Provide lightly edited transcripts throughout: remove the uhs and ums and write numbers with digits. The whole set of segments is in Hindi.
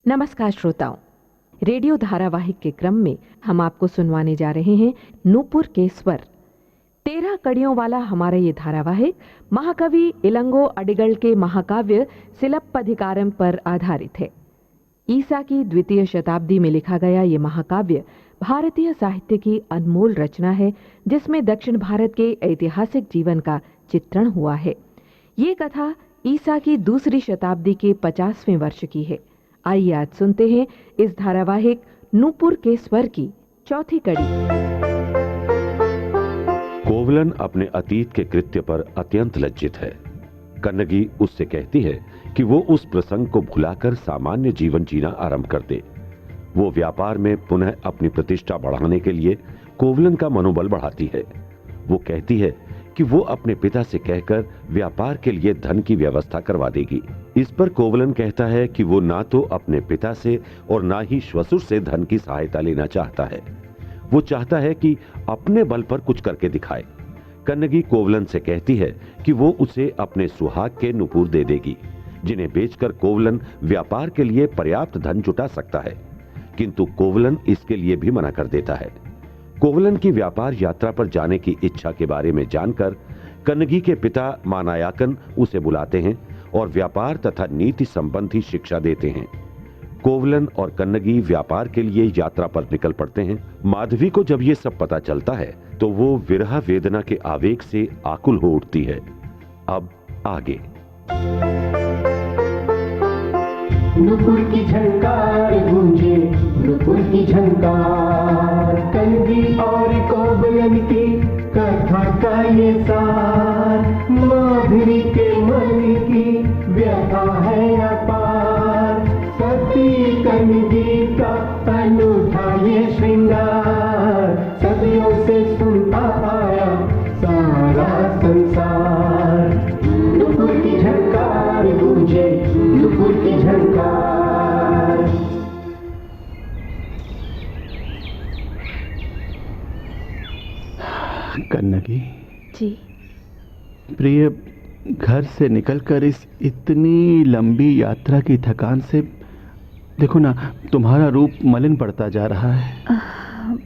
नमस्कार श्रोताओं, रेडियो धारावाहिक के क्रम में हम आपको सुनवाने जा रहे हैं नूपुर के स्वर। 13 कड़ियों वाला हमारा ये धारावाहिक महाकवि इलंगो अडिगल के महाकाव्य सिलप्पधिकारम पर आधारित है। ईसा की द्वितीय शताब्दी में लिखा गया ये महाकाव्य भारतीय साहित्य की अनमोल रचना है, जिसमें दक्षिण भारत के ऐतिहासिक जीवन का चित्रण हुआ है। ये कथा ईसा की दूसरी शताब्दी के 50वें वर्ष की है। आइए आज सुनते हैं इस धारावाहिक नूपुर के स्वर की चौथी कड़ी। कोवलन अपने अतीत के कृत्य पर अत्यंत लज्जित है। कन्नगी उससे कहती है कि वो उस प्रसंग को भुलाकर सामान्य जीवन जीना आरंभ कर दे। वो व्यापार में पुनः अपनी प्रतिष्ठा बढ़ाने के लिए कोवलन का मनोबल बढ़ाती है। वो कहती है कि वो अपने पिता से कहकर व्यापार के लिए धन की व्यवस्था करवा देगी। इस पर कोवलन कहता है कि वो ना तो अपने पिता से और ना ही श्वशुर से धन की सहायता लेना चाहता है। वो चाहता है कि अपने बल पर कुछ करके दिखाए। कन्नगी कोवलन से कहती है कि वो उसे अपने सुहाग के नुपुर दे देगी, जिन्हें बेचकर कोवलन व्यापार के लिए पर्याप्त धन जुटा सकता है। किंतु कोवलन इसके लिए भी मना कर देता है। कोवलन की व्यापार यात्रा पर जाने की इच्छा के बारे में जानकर कन्नगी के पिता मानायाकन उसे बुलाते हैं और व्यापार तथा नीति संबंधी शिक्षा देते हैं। कोवलन और कन्नगी व्यापार के लिए यात्रा पर निकल पड़ते हैं। माधवी को जब ये सब पता चलता है तो वो विरह वेदना के आवेग से आकुल हो उठती है। अब आगे। नुपुर की झंकार गूंजे, नुपुर की झंकार, कन्नगी और कोवलन की कथा का ये सार, माधुरी के मन की व्यथा है अपार, सती कन्नगी का अनूठा ये श्रृंगार, सदियों से सुनता आया सारा संसार। नुपुर की झंकार गूंजे, नुपुर की झंकार। कन्नगी जी। प्रिय, घर से निकलकर इस इतनी लंबी यात्रा की थकान से देखो ना, तुम्हारा रूप मलिन पड़ता जा रहा है।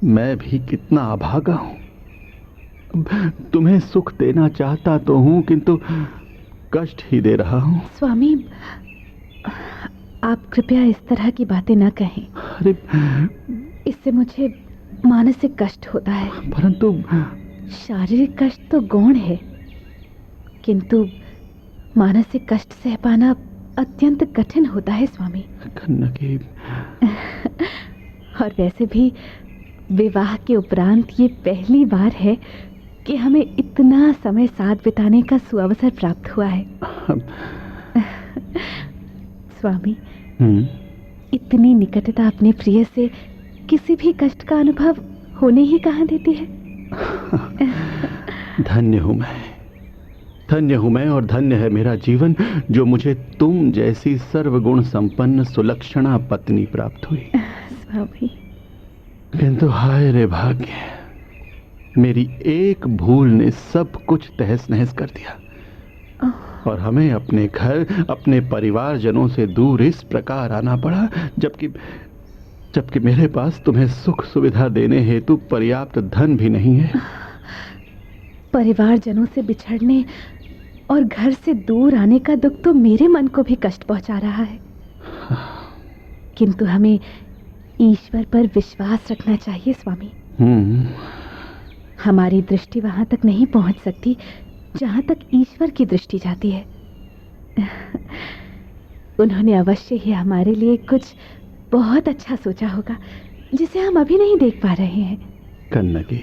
मैं भी कितना अभागा हूं। तुम्हें सुख देना चाहता तो हूं, किंतु कष्ट ही दे रहा हूं। स्वामी, आप कृपया इस तरह की बातें न कहें। अरे, इससे मुझे मानसिक कष्ट होता है। परंतु शारीरिक कष्ट तो गौण है, किंतु मानसिक कष्ट सह पाना अत्यंत कठिन होता है स्वामी। कन्नगी, और वैसे भी विवाह के उपरांत ये पहली बार है कि हमें इतना समय साथ बिताने का सुअवसर प्राप्त हुआ है। स्वामी, इतनी निकटता अपने प्रिय से किसी भी कष्ट का अनुभव होने ही कहाँ देती है। धन्य हूँ मैं और धन्य है मेरा जीवन, जो मुझे तुम जैसी सर्वगुण संपन्न सुलक्षणा पत्नी प्राप्त हुई। स्वामी, किंतु हाय रे भाग्य, मेरी एक भूल ने सब कुछ तहस नहस कर दिया और हमें अपने घर, अपने परिवारजनों से दूर इस प्रकार आना पड़ा, जबकि मेरे पास तुम्हें सुख सुविधा देने हेतु पर्याप्त धन भी नहीं है। परिवारजनों से बिछड़ने और घर से दूर आने का दुख तो मेरे मन को भी कष्ट पहुंचा रहा है, किंतु हमें ईश्वर पर विश्वास रखना चाहिए स्वामी। हमारी दृष्टि वहां तक नहीं पहुंच सकती जहां तक ईश्वर की दृष्टि जाती है। उन्होंने अवश्य ही हमारे लिए कुछ बहुत अच्छा सोचा होगा, जिसे हम अभी नहीं देख पा रहे हैं। कन्नगी,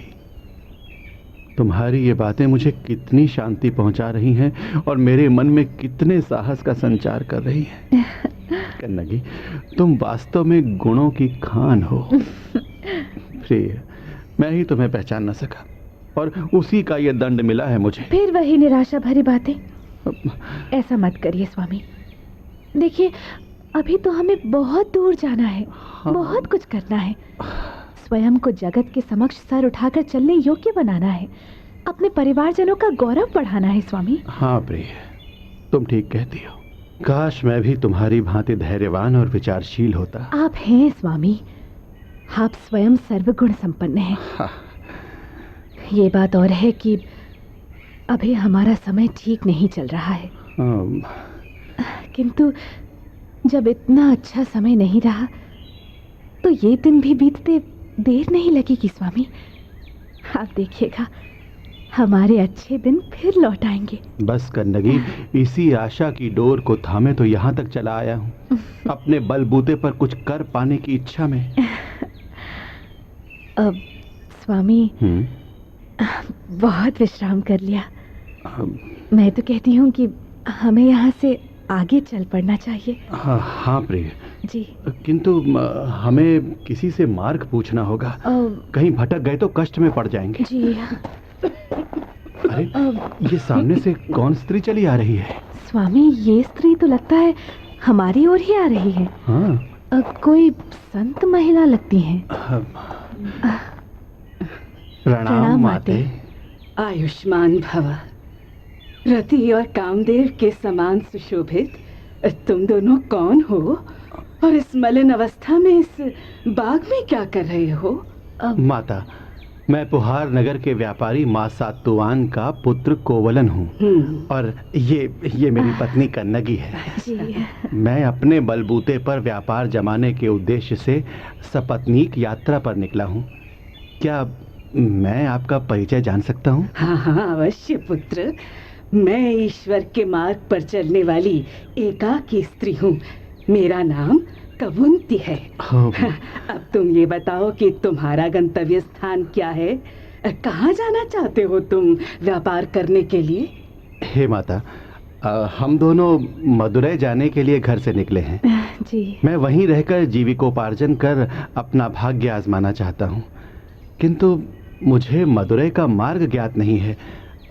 तुम्हारी ये बातें मुझे कितनी शांति पहुंचा रही हैं और मेरे मन में कितने साहस का संचार कर रही हैं। कन्नगी, तुम वास्तव में गुणों की खान हो। प्रिय, मैं ही तुम्हें पहचान न सका और उसी का ये दंड मिला है मुझे। फिर वही निराशा भरी बातें। ऐसा मत करिए स्वामी। देखिए, अभी तो हमें बहुत दूर जाना है। बहुत कुछ करना है। स्वयं को जगत के समक्ष सर उठाकर चलने योग्य बनाना है। अपने परिवारजनों का गौरव बढ़ाना है स्वामी। हाँ प्रिय, तुम ठीक कहती हो। काश मैं भी तुम्हारी भांति धैर्यवान और विचारशील होता। आप हैं स्वामी, आप स्वयं सर्वगुण संपन्न हैं। हाँ। ये बात और है कि अभी हमारा समय ठीक नहीं चल रहा है, किंतु जब इतना अच्छा समय नहीं रहा तो ये दिन भी बीतते देर नहीं लगेगी स्वामी। आप देखिएगा, हमारे अच्छे दिन फिर लौट आएंगे। बस कन्नगी, इसी आशा की डोर को थामे तो यहाँ तक चला आया हूँ, अपने बलबूते पर कुछ कर पाने की इच्छा में। अब स्वामी बहुत विश्राम कर लिया। मैं तो कहती हूँ कि हमें यहाँ से आगे चल पड़ना चाहिए। हाँ प्रिय जी, किंतु हमें किसी से मार्ग पूछना होगा। कहीं भटक गए तो कष्ट में पड़ जाएंगे। जी। अरे ये सामने से कौन स्त्री चली आ रही है? स्वामी, ये स्त्री तो लगता है हमारी ओर ही आ रही है। हाँ। कोई संत महिला लगती हैं। प्रणाम माते। आयुष्मान भव। रति और कामदेव के समान सुशोभित तुम दोनों कौन हो और इस मलिन अवस्था में इस बाग में क्या कर रहे हो? माता, मैं पुहार नगर के व्यापारी माँ सातुवान का पुत्र कोवलन हूँ और ये मेरी पत्नी कन्नगी है। जी। मैं अपने बलबूते पर व्यापार जमाने के उद्देश्य से सपत्नीक यात्रा पर निकला हूँ। क्या मैं आपका परिचय जान सकता हूँ? हाँ हाँ अवश्य पुत्र। मैं ईश्वर के मार्ग पर चलने वाली एकाकी स्त्री हूँ। मेरा नाम कवुंती है। अब तुम ये बताओ कि तुम्हारा गंतव्य स्थान क्या है? कहाँ जाना चाहते हो तुम व्यापार करने के लिए? हे माता, हम दोनों मदुरै जाने के लिए घर से निकले हैं। जी। मैं वहीं रहकर जीविकोपार्जन कर अपना भाग्य आजमाना चाहता हूँ, किंतु मुझे मदुरै का मार्ग ज्ञात नहीं है।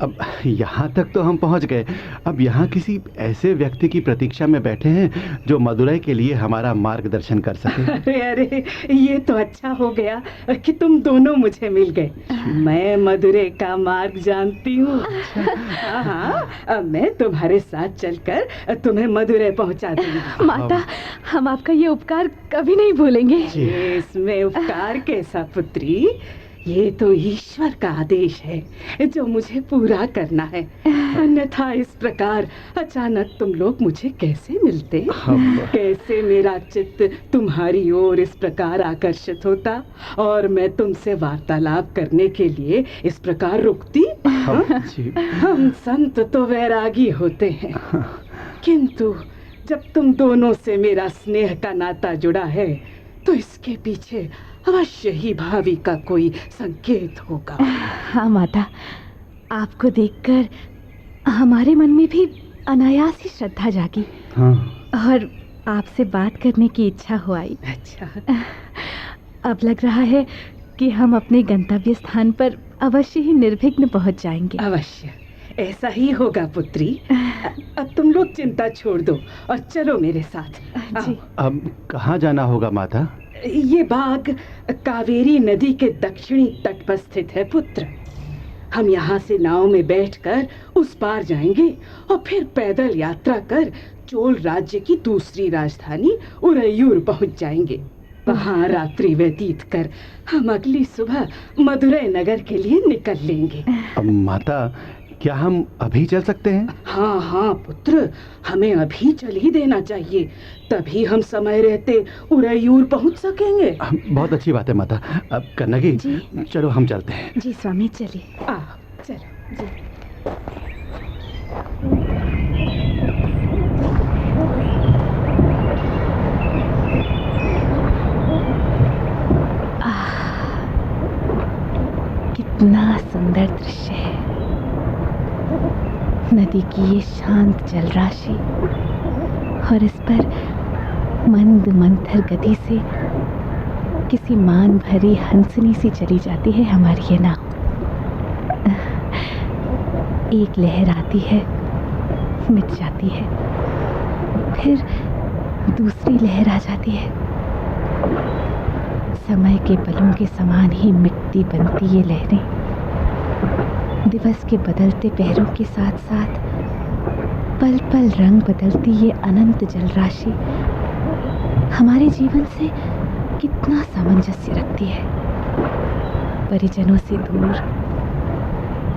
अब यहाँ तक तो हम पहुँच गए, अब यहाँ किसी ऐसे व्यक्ति की प्रतीक्षा में बैठे हैं जो मदुरै के लिए हमारा मार्गदर्शन कर सके। अरे अरे, ये तो अच्छा हो गया कि तुम दोनों मुझे मिल गए। मैं मदुरै का मार्ग जानती हूँ। हाँ, मैं तुम्हारे साथ चलकर तुम्हें मदुरै पहुँचा दूँगी। माता, हम आपका ये उपकार कभी नहीं भूलेंगे। इसमें उपकार कैसा पुत्री? ये तो ईश्वर का आदेश है जो मुझे पूरा करना है। अन्यथा इस प्रकार अचानक तुम लोग मुझे कैसे मिलते? कैसे मेरा चित्त तुम्हारी ओर इस प्रकार आकर्षित होता और मैं तुमसे वार्तालाप करने के लिए इस प्रकार रुकती? हम संत तो वैरागी होते हैं, किंतु जब तुम दोनों से मेरा स्नेह का नाता जुड़ा है तो इसके पीछे अवश्य ही भावी का कोई संकेत होगा। हाँ माता, आपको देखकर हमारे मन में भी अनायास ही श्रद्धा जागी। हाँ। और आपसे बात करने की इच्छा हो आई। अच्छा। अब लग रहा है कि हम अपने गंतव्य स्थान पर अवश्य ही निर्विघ्न पहुंच जाएंगे। अवश्य ऐसा ही होगा पुत्री। अब तुम लोग चिंता छोड़ दो और चलो मेरे साथ। जी। अब कहाँ जाना होगा माता? ये बाग कावेरी नदी के दक्षिणी तट पर स्थित है पुत्र। हम यहाँ से नाव में बैठकर उस पार जाएंगे और फिर पैदल यात्रा कर चोल राज्य की दूसरी राजधानी उरैयूर पहुँच जाएंगे। वहाँ रात्रि व्यतीत कर हम अगली सुबह मदुरै नगर के लिए निकल लेंगे। अब माता, क्या हम अभी चल सकते हैं? हाँ हाँ पुत्र, हमें अभी चल ही देना चाहिए, तभी हम समय रहते उरैयूर पहुंच सकेंगे। बहुत अच्छी बात है माता। अब कन्नगी, चलो हम चलते हैं। जी स्वामी, चलिए। चलो जी। कितना सुंदर दृश्य है। नदी की ये शांत जलराशि और इस पर मंद मंथर गति से किसी मान भरी हंसनी सी चली जाती है हमारी ये नाव। एक लहर आती है, मिट जाती है, फिर दूसरी लहर आ जाती है। समय के पलों के समान ही मिटती बनती ये लहरें दिवस के बदलते पहरों के साथ साथ पल पल रंग बदलती ये अनंत जल राशि हमारे जीवन से कितना सामंजस्य रखती है। परिजनों से दूर,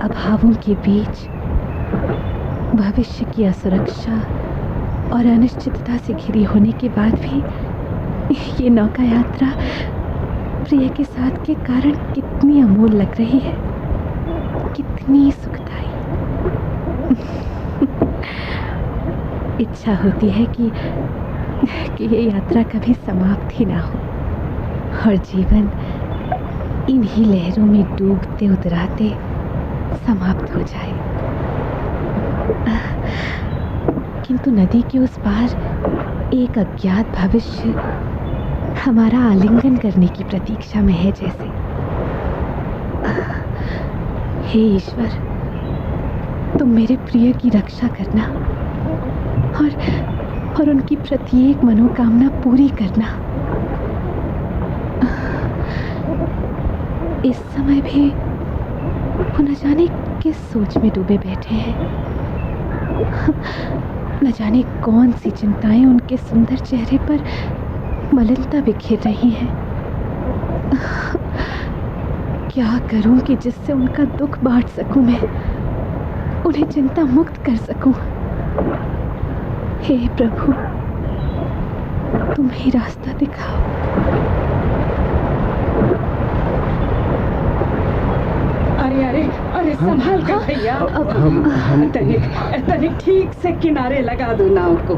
अभावों के बीच, भविष्य की असुरक्षा और अनिश्चितता से घिरी होने के बाद भी ये नौका यात्रा प्रिय के साथ के कारण कितनी अमूल लग रही है, कितनी सुखदायी। इच्छा होती है कि ये यात्रा कभी समाप्त ही ना हो और जीवन इन्हीं लहरों में डूबते उतराते समाप्त हो जाए। किंतु नदी के उस पार एक अज्ञात भविष्य हमारा आलिंगन करने की प्रतीक्षा में है जैसे। हे ईश्वर, तुम मेरे प्रिय की रक्षा करना और उनकी प्रत्येक मनोकामना पूरी करना। इस समय भी वो न जाने किस सोच में डूबे बैठे हैं, न जाने कौन सी चिंताएं उनके सुंदर चेहरे पर मलिनता बिखेर रही हैं। क्या करूं कि जिससे उनका दुख बांट सकूं, मैं उन्हें चिंता मुक्त कर सकूं। हे प्रभु, तुम ही रास्ता दिखाओ। अरे संभाल कर भैया, तनिक ठीक से किनारे लगा दो नाव को।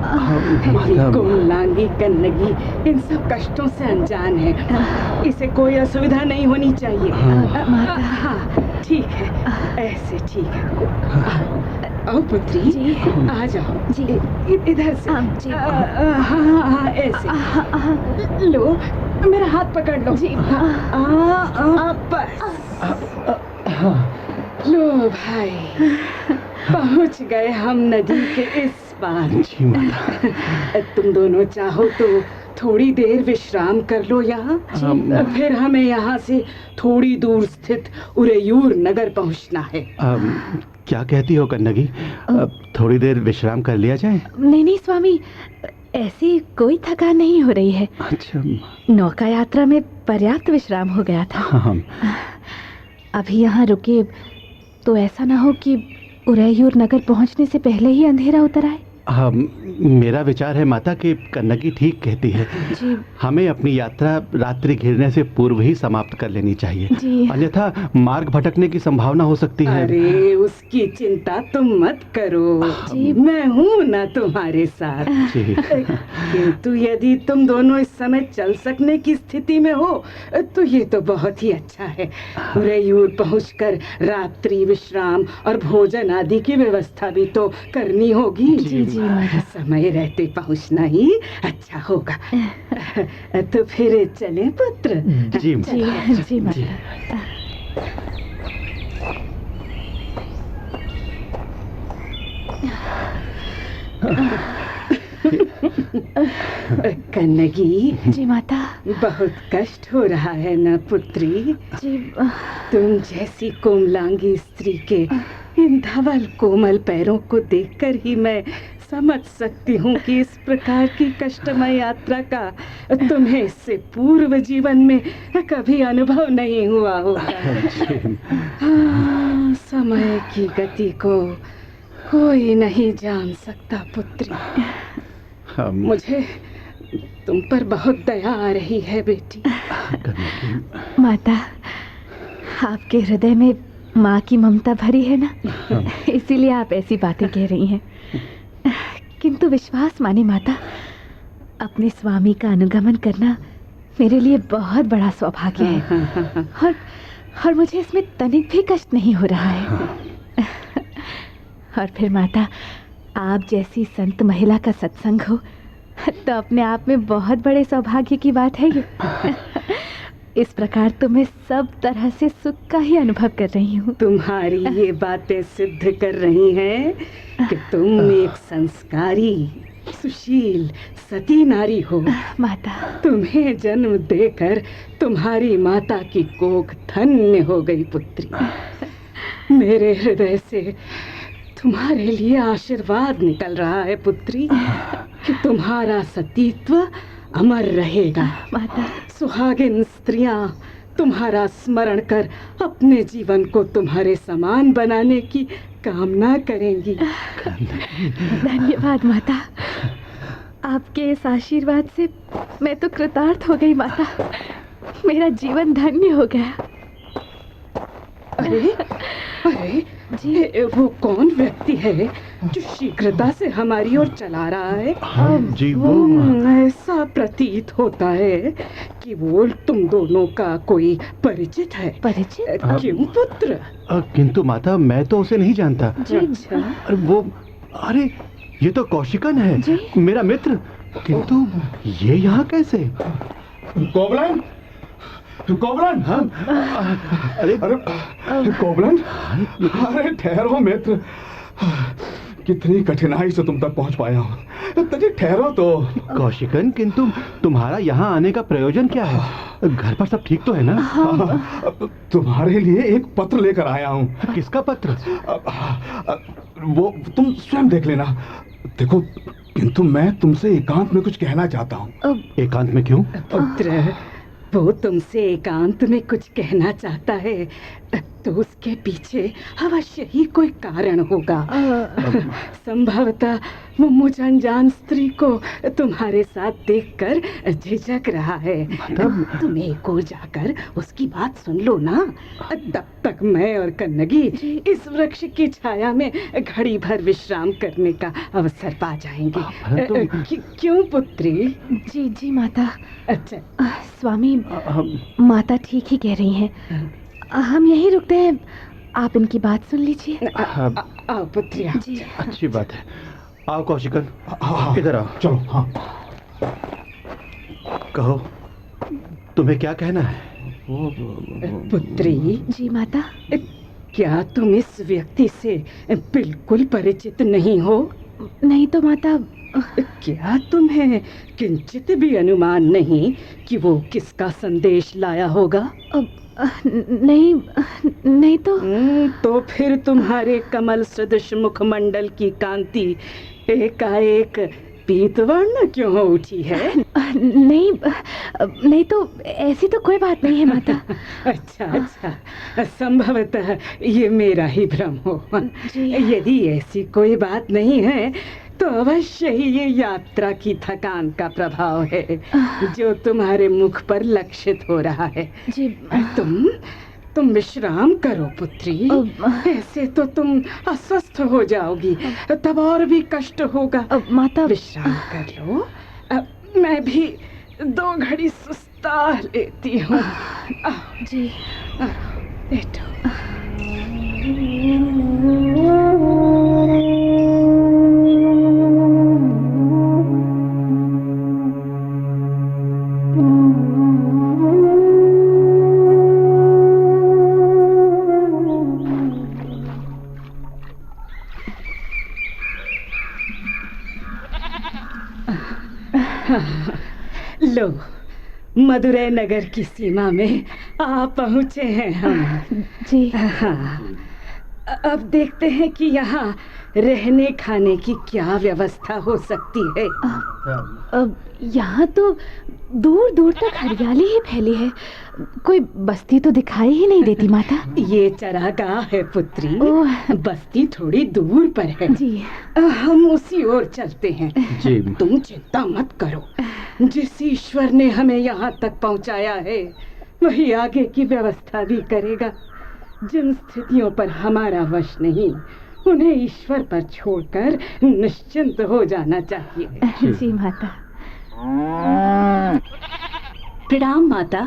कुमलांगी, कन्नगी इन सब कष्टों से अनजान है, इसे कोई असुविधा नहीं होनी चाहिए। हाँ ठीक है, ऐसे ठीक है। आओ पुत्री जी, आ जाओ जी, इधर से। हाँ ऐसे। लो मेरा हाथ पकड़ लो जी। बस लो भाई, पहुंच गए हम नदी के इस पार। जी माता। तुम दोनों चाहो तो थोड़ी देर विश्राम कर लो यहाँ, फिर हमें यहाँ से थोड़ी दूर स्थित उरेयूर नगर पहुँचना है। क्या कहती हो कन्नगी, थोड़ी देर विश्राम कर लिया जाए? नहीं स्वामी, ऐसी कोई थकान नहीं हो रही है। अच्छा, नौका यात्रा में पर्याप्त विश्राम हो गया था। अभी यहाँ रुके तो ऐसा ना हो कि उरेयूर नगर पहुँचने से पहले ही अंधेरा उतर आए। मेरा विचार है माता कि कन्नगी ठीक कहती है जी। हमें अपनी यात्रा रात्रि घिरने से पूर्व ही समाप्त कर लेनी चाहिए जी। अन्यथा मार्ग भटकने की संभावना हो सकती है। अरे उसकी चिंता तुम मत करो जी, मैं हूँ ना तुम्हारे साथ। किंतु यदि तुम दोनों इस समय चल सकने की स्थिति में हो तो ये तो बहुत ही अच्छा है। उरेयूर पहुंचकर रात्रि विश्राम और भोजन आदि की व्यवस्था भी तो करनी होगी। जी। समय रहते पहुंचना ही अच्छा होगा। तो फिर चलें पुत्र। जी जी माता। कन्नगी। जी माता। बहुत कष्ट हो रहा है न पुत्री? जी। तुम जैसी कोमलांगी स्त्री के इन धवल कोमल पैरों को देखकर ही मैं समझ सकती हूँ कि इस प्रकार की कष्टमय यात्रा का तुम्हें इससे पूर्व जीवन में कभी अनुभव नहीं हुआ होगा। समय की गति को कोई नहीं जान सकता पुत्री। मुझे तुम पर बहुत दया आ रही है बेटी। माता, आपके हृदय में माँ की ममता भरी है ना, इसीलिए आप ऐसी बातें कह रही हैं। किंतु विश्वास माने माता, अपने स्वामी का अनुगमन करना मेरे लिए बहुत बड़ा सौभाग्य है और मुझे इसमें तनिक भी कष्ट नहीं हो रहा है। और फिर माता, आप जैसी संत महिला का सत्संग हो तो अपने आप में बहुत बड़े सौभाग्य की बात है ये। इस प्रकार तो मैं सब तरह से सुख का ही अनुभव कर रही हूँ। तुम्हारी ये बातें सिद्ध कर रही हैं कि तुम एक संस्कारी, सुशील, सती नारी हो। माता, तुम्हें जन्म देकर तुम्हारी माता की कोख धन्य हो गई पुत्री। मेरे हृदय से तुम्हारे लिए आशीर्वाद निकल रहा है पुत्री कि तुम्हारा सतीत्व अमर रहेगा। माता, सुहागिन स्त्रियां तुम्हारा स्मरण कर अपने जीवन को तुम्हारे समान बनाने की कामना करेंगी। धन्यवाद माता, आपके इस आशीर्वाद से मैं तो कृतार्थ हो गई माता। मेरा जीवन धन्य हो गया। अरे अरे जी, वो कौन व्यक्ति है जो शीघ्रता से हमारी ओर चला रहा है? जी वो ऐसा प्रतीत होता है कि वो तुम दोनों का कोई परिचित है। परिचित? क्यों पुत्र? किंतु माता, मैं तो उसे नहीं जानता। अच्छा। अरे वो, अरे ये तो कौशिकन है, मेरा मित्र। किंतु ये यहाँ कैसे? कोबलन, कोबलन। हाँ, अरे कोबलन, अरे ठहरो मित्र, कितनी कठिनाई से तुम तक पहुंच पाया हूँ। तभी ठहरो तो। कौशिकन, किंतु तुम्हारा यहाँ आने का प्रयोजन क्या है? घर पर सब ठीक तो है ना? तुम्हारे लिए एक पत्र लेकर आया हूँ। किसका पत्र? वो तुम स्वयं देख लेना। देखो, किंतु मैं तुमसे एकांत में कुछ कहना चाहता हूँ। एकांत में क्यों? पुत्र, वो तुमसे एकांत में कुछ कहना चाहता है तो उसके पीछे अवश्य ही कोई कारण होगा। संभवतः वो मुझ अनजान स्त्री को तुम्हारे साथ देखकर झिझक रहा है। तुम एक ओर जाकर उसकी बात सुन लो ना। तब तक मैं और कन्नगी इस वृक्ष की छाया में घड़ी भर विश्राम करने का अवसर पा जाएंगे। क्यों पुत्री? जी जी माता। अच्छा स्वामी, माता ठीक ही कह रही हैं। हम यहीं रुकते हैं, आप इनकी बात सुन लीजिए। आओ पुत्रिया। जी अच्छी बात है। आओ कौशिकन, इधर आओ। चलो। हाँ, कहो, तुम्हें क्या कहना है? पुत्री। जी माता। क्या तुम इस व्यक्ति से बिल्कुल परिचित नहीं हो? नहीं तो माता। क्या तुम्हें किंचित भी अनुमान नहीं कि वो किसका संदेश लाया होगा? नहीं तो फिर तुम्हारे कमल सदृश मुखमंडल की कांति एकाएक पीतवर्ण क्यों हो उठी है? नहीं तो ऐसी तो कोई बात नहीं है माता। अच्छा, संभवतः ये मेरा ही भ्रम हो। यदि ऐसी कोई बात नहीं है तो अवश्य ही ये यात्रा की थकान का प्रभाव है जो तुम्हारे मुख पर लक्षित हो रहा है। जी। तुम विश्राम करो पुत्री। ऐसे तो तुम अस्वस्थ हो जाओगी, तब और भी कष्ट होगा। माता, विश्राम कर लो। मैं भी 2 घड़ी सुस्ता लेती हूँ। जी। बैठो। लो, मदुरै नगर की सीमा में आ पहुँचे हैं हम। जी। हाँ, अब देखते हैं कि यहाँ रहने खाने की क्या व्यवस्था हो सकती है। अब यहाँ तो दूर दूर तक हरियाली ही फैली है, कोई बस्ती तो दिखाई ही नहीं देती माता। ये चरागाह है पुत्री। बस्ती थोड़ी दूर पर है। जी। हम उसी ओर चलते हैं। जी। तुम चिंता मत करो, जिस ईश्वर ने हमें यहाँ तक पहुँचाया है वही आगे की व्यवस्था भी करेगा। जिन स्थितियों पर हमारा वश नहीं, उन्हें ईश्वर पर छोड़कर निश्चिंत हो जाना चाहिए। जी माता। प्रणाम माता।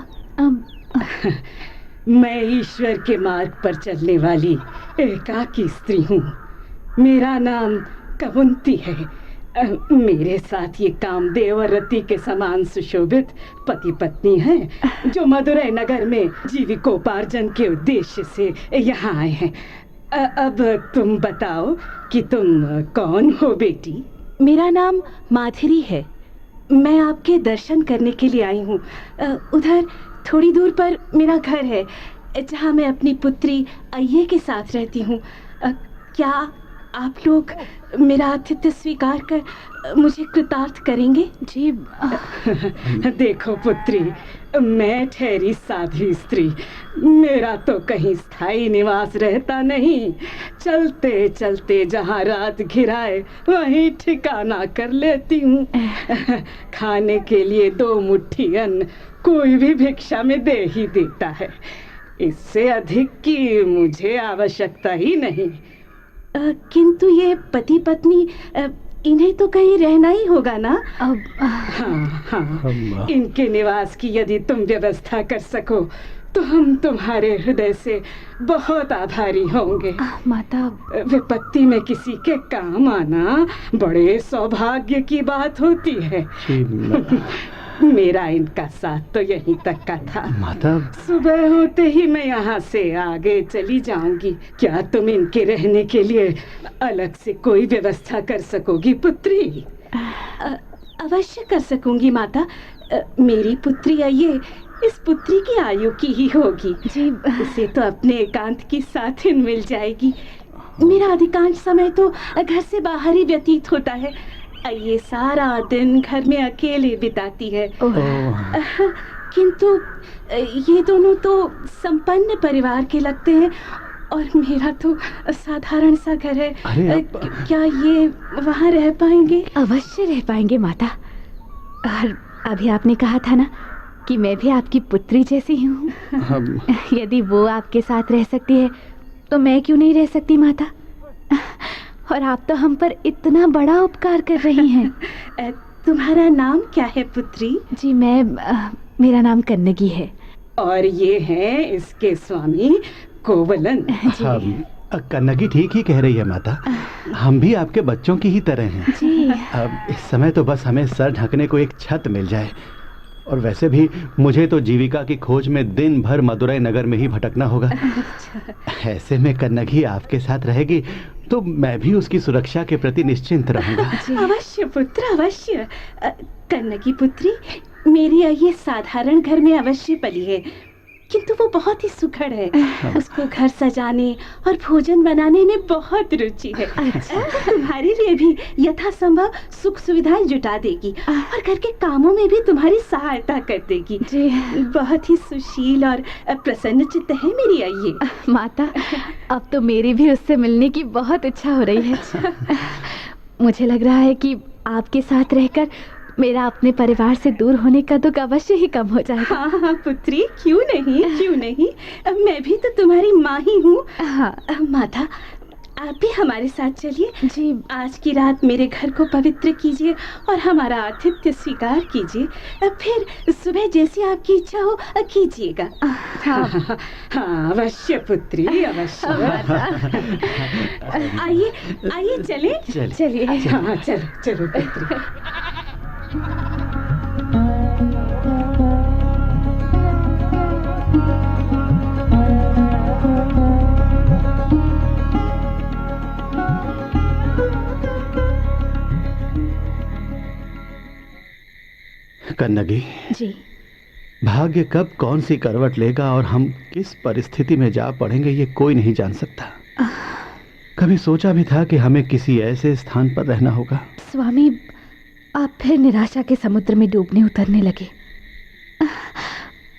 मैं ईश्वर के मार्ग पर चलने वाली एकाकी स्त्री हूँ। मेरा नाम कवंती है। मेरे साथ ये कामदेव और रति के समान सुशोभित पति पत्नी हैं जो मदुरै नगर में जीविकोपार्जन के उद्देश्य से यहाँ आए हैं। अब तुम बताओ कि तुम कौन हो बेटी? मेरा नाम माधुरी है। मैं आपके दर्शन करने के लिए आई हूँ। उधर थोड़ी दूर पर मेरा घर है जहाँ मैं अपनी पुत्री अय्ये के साथ रहती हूँ। क्या आप लोग मेरा आतिथ्य स्वीकार कर मुझे कृतार्थ करेंगे? जी देखो पुत्री, मैं ठहरी साध्वी स्त्री, मेरा तो कहीं स्थायी निवास रहता नहीं। चलते चलते जहाँ रात घिराए वहीं ठिकाना कर लेती हूँ। खाने के लिए 2 मुट्ठी अन्न कोई भी भिक्षा में दे ही देता है, इससे अधिक की मुझे आवश्यकता ही नहीं। किंतु ये पति पत्नी इन्हें तो कहीं रहना ही होगा ना? हाँ, इनके निवास की यदि तुम व्यवस्था कर सको तो हम तुम्हारे हृदय से बहुत आभारी होंगे। माता, विपत्ति में किसी के काम आना बड़े सौभाग्य की बात होती है। मेरा इनका साथ तो यहीं तक का था। माता, सुबह होते ही मैं यहाँ से आगे चली जाऊंगी। क्या तुम इनके रहने के लिए अलग से कोई व्यवस्था कर सकोगी पुत्री? अवश्य कर सकूंगी माता। मेरी पुत्री आइए इस पुत्री की आयु की ही होगी जी। उसे तो अपने एकांत की साथिन मिल जाएगी। मेरा अधिकांश समय तो घर से बाहर ही व्यतीत होता है। ये सारा दिन घर में अकेले बिताती है। किंतु ये दोनों तो संपन्न परिवार के लगते हैं और मेरा तो साधारण सा घर है। क्या ये वहाँ रह पाएंगे? अवश्य रह पाएंगे माता। और अभी आपने कहा था ना कि मैं भी आपकी पुत्री जैसी हूँ। यदि वो आपके साथ रह सकती है तो मैं क्यों नहीं रह सकती माता? और आप तो हम पर इतना बड़ा उपकार कर रही हैं। तुम्हारा नाम क्या है पुत्री? जी मेरा नाम कन्नगी है। और ये हैं इसके स्वामी कोवलन। कन्नगी ठीक ही कह रही है माता, हम भी आपके बच्चों की ही तरह हैं जी। अब इस समय तो बस हमें सर ढकने को एक छत मिल जाए। और वैसे भी मुझे तो जीविका की खोज में दिन भर मदुरई नगर में ही भटकना होगा। ऐसे में कन्नगी आपके साथ रहेगी तो मैं भी उसकी सुरक्षा के प्रति निश्चिंत रहूंगा। अवश्य पुत्र, अवश्य। कन्नगी पुत्री मेरी ये साधारण घर में अवश्य पली है, किंतु वो बहुत ही सुखड़ है। उसको घर सजाने और भोजन बनाने में बहुत रुचि है। तुम्हारे लिए भी यथासंभव सुख सुविधाएं जुटा देगी और घर के कामों में भी तुम्हारी सहायता कर देगी जी। बहुत ही सुशील और प्रसन्न चित्त है मेरी ये। माता, अब तो मेरी भी उससे मिलने की बहुत इच्छा हो रही है। मुझे लग रहा है कि आपके साथ रहकर मेरा अपने परिवार से दूर होने का दुख अवश्य ही कम हो जाएगा। हाँ पुत्री, क्यों नहीं, क्यों नहीं। मैं भी तो तुम्हारी माँ ही हूँ। माता, आप भी हमारे साथ चलिए जी। आज की रात मेरे घर को पवित्र कीजिए और हमारा आतिथ्य स्वीकार कीजिए। फिर सुबह जैसी आपकी इच्छा हो कीजिएगा। हाँ अवश्य पुत्री, अवश्य। आइए आइए, चले चलिए। हाँ चलो चलो पुत्री। कन्नगी जी, भाग्य कब कौन सी करवट लेगा और हम किस परिस्थिति में जा पड़ेंगे ये कोई नहीं जान सकता। कभी सोचा भी था कि हमें किसी ऐसे स्थान पर रहना होगा। स्वामी, आप फिर निराशा के समुद्र में डूबने उतरने लगे।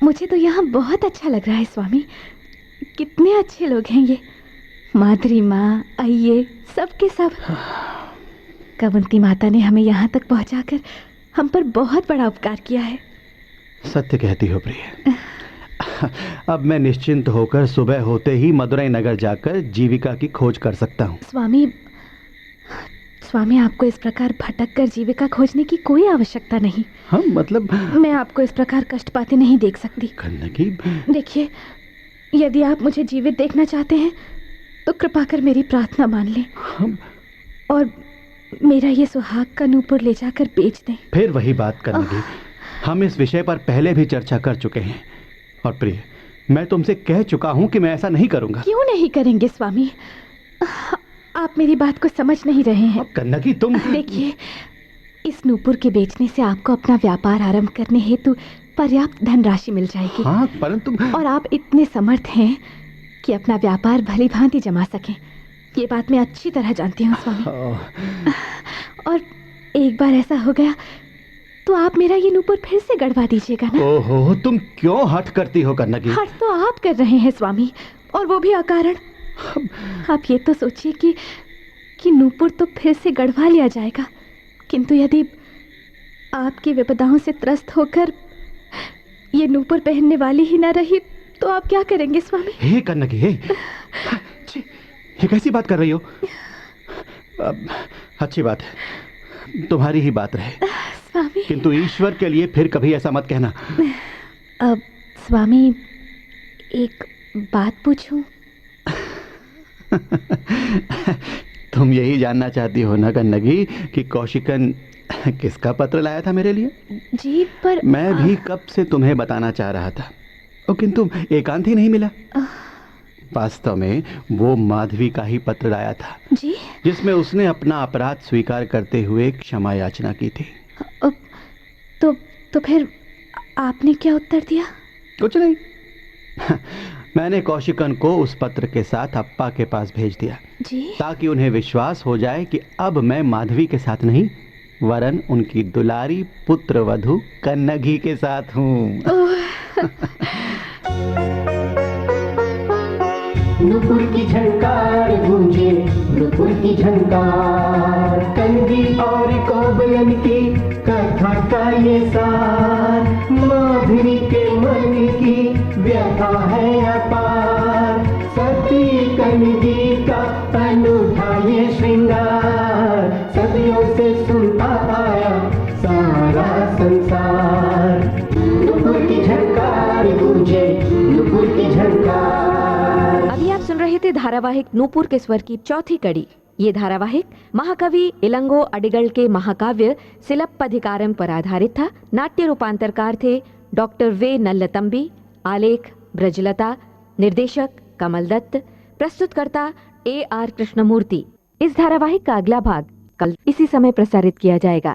मुझे तो यहाँ बहुत अच्छा लग रहा है स्वामी। कितने अच्छे लोग हैं ये, माधुरी माँ, आइए, सब के सब। कवंती माता ने हमें यहाँ तक पहुँचाकर हम पर बहुत बड़ा उपकार किया है। सत्य कहती हो प्रिय। अब मैं निश्चिंत होकर सुबह होते ही मदुरई नगर जाकर जीविका की खोज कर सकता हूँ। स्वामी, आपको इस प्रकार भटक कर जीविका खोजने की कोई आवश्यकता नहीं। हाँ मतलब मैं आपको इस प्रकार कष्ट पाते नहीं देख सकती। कन्नगी, देखिए, यदि आप मुझे जीवित देखना चाहते हैं तो कृपा कर मेरी प्रार्थना मान लें और मेरा ये सुहाग का नूपुर ले जाकर बेच दें। फिर वही बात कन्नगी, हम इस विषय पर पहले भी चर्चा कर चुके हैं और प्रिय, मैं तुमसे कह चुका हूँ कि मैं ऐसा नहीं करूँगा। क्यों नहीं करेंगे स्वामी? आप मेरी बात को समझ नहीं रहे हैं। कन्नगी, तुम देखिए, इस नूपुर के बेचने से आपको अपना व्यापार आरंभ करने हेतु पर्याप्त धनराशि मिल जाएगी। हाँ, परंतु और आप इतने समर्थ हैं कि अपना व्यापार भली भांति जमा सकें। ये बात मैं अच्छी तरह जानती हूँ स्वामी। और एक बार ऐसा हो गया तो आप मेरा ये नूपुर फिर से गढ़वा दीजिएगा ना। ओहो, तुम क्यों हठ करती हो कन्नगी? हठ तो आप कर रहे हैं स्वामी, और वो भी अकारण। आप ये तो सोचिए कि नूपुर तो फिर से गढ़वा लिया जाएगा, किंतु यदि आपकी विपदाओं से त्रस्त होकर ये नूपुर पहनने वाली ही ना रही तो आप क्या करेंगे स्वामी? हे कन्नगी, हे, ये कैसी बात कर रही हो? अच्छी बात है, तुम्हारी ही बात रहे स्वामी। किंतु ईश्वर के लिए फिर कभी ऐसा मत कहना। अब स्वामी एक बात पूछूं? तुम यही जानना चाहती हो ना कन्नगी कि कौशिकन किसका पत्र लाया था मेरे लिए? जी पर मैं भी कब से तुम्हें बताना चाह रहा था, किंतु एकांत ही नहीं मिला। वास्तव में वो माधवी का ही पत्र लाया था जी, जिसमें उसने अपना अपराध स्वीकार करते हुए क्षमा याचना की थी। तो फिर आपने क्या उत्तर दिया? कुछ नहीं। मैंने कौशिकन को उस पत्र के साथ अप्पा के पास भेज दिया जी, ताकि उन्हें विश्वास हो जाए कि अब मैं माधवी के साथ नहीं वरन उनकी दुलारी पुत्र वधू कन्नगी के साथ हूँ। नुपुर की झंकार गूंजे, नुपुर की झंकार, कन्नगी और कोबलन की कथा का ये सार, माधुरी के मन की व्यथा है अपार, सती कन्नगी का अनूठा ये श्रृंगार, सदियों से सुनता आया सारा संसार। नुपुर की झंकार गूंजे, नुपुर की झंकार। अभी आप सुन रहे थे धारावाहिक नूपुर के स्वर की चौथी कड़ी। ये धारावाहिक महाकवि इलंगो अडिगल के महाकाव्य सिलप्पधिकारम पर आधारित था। नाट्य रूपांतरकार थे डॉक्टर वे नल्लतंबी, आलेख ब्रजलता, निर्देशक कमल दत्त, प्रस्तुतकर्ता AR कृष्णमूर्ति। इस धारावाहिक का अगला भाग कल इसी समय प्रसारित किया जाएगा।